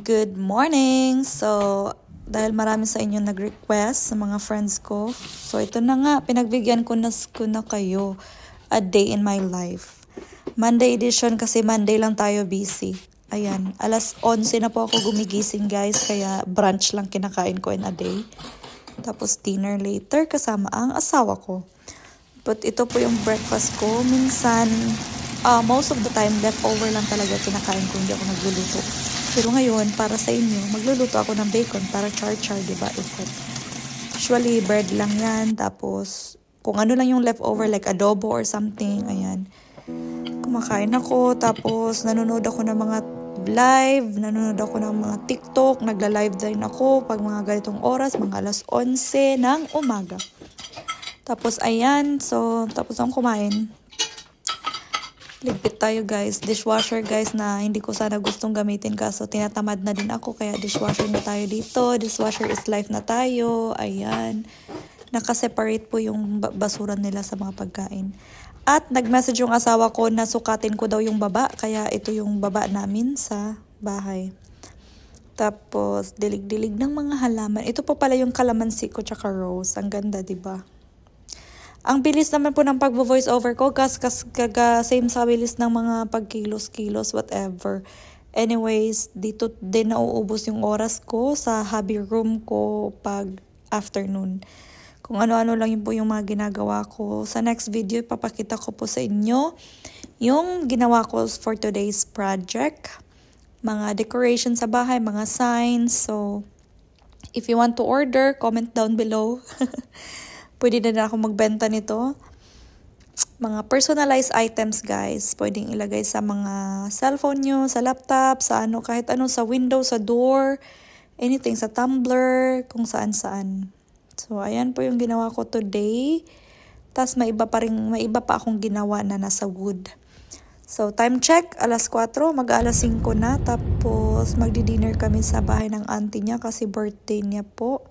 Good morning! So, dahil marami sa inyo nag-request sa mga friends ko, so ito na nga, pinagbigyan ko na kayo a day in my life. Monday edition kasi Monday lang tayo busy. Ayan, alas 11 na po ako gumigising guys, kaya brunch lang kinakain ko in a day. Tapos dinner later kasama ang asawa ko. But ito po yung breakfast ko. Minsan, most of the time, leftover lang talaga kinakain ko, hindi ako nagluluto. Pero ngayon, para sa inyo, magluluto ako ng bacon para char-char, diba? Usually, bread lang yan. Tapos, kung ano lang yung leftover, like adobo or something, ayan. Kumakain ako, tapos nanonood ako ng mga live, nanonood ako ng mga TikTok, nagla-live din ako pag mga ganitong oras, mga alas 11 ng umaga. Tapos, ayan, so, tapos akong kumain. Ligpit tayo guys, dishwasher guys na hindi ko sana gustong gamitin kaso tinatamad na din ako kaya dishwasher na tayo dito. Dishwasher is life na tayo. Ayan. Nakaseparate po yung basura nila sa mga pagkain. At nag-message yung asawa ko na sukatin ko daw yung baba kaya ito yung baba namin sa bahay. Tapos dilig-dilig ng mga halaman. Ito po pala yung kalamansi ko tsaka rose. Ang ganda, diba? Ang bilis naman po ng pag-voice over ko same sa bilis ng mga pagkilos-kilos, whatever. Anyways, dito din nauubos yung oras ko sa hobby room ko pag afternoon. Kung ano-ano lang yun po yung mga ginagawa ko. Sa next video, ipapakita ko po sa inyo yung ginawa ko for today's project. Mga decoration sa bahay, mga signs. So, if you want to order, comment down below. Pwede na ako magbenta nito. Mga personalized items guys. Pwedeng ilagay sa mga cellphone nyo, sa laptop, sa ano, kahit ano, sa window, sa door, anything, sa tumbler, kung saan-saan. So, ayan po yung ginawa ko today. Tapos may iba pa akong ginawa na nasa wood. So, time check, alas 4, mag-alas 5 na. Tapos, magdi-dinner kami sa bahay ng auntie niya kasi birthday niya po.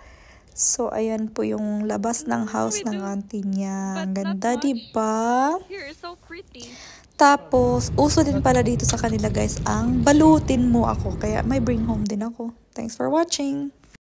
So, ayan po yung labas ng house ng auntie niya. Ang ganda, diba? Tapos, uso din pala dito sa kanila guys ang balutin mo ako. Kaya may bring home din ako. Thanks for watching!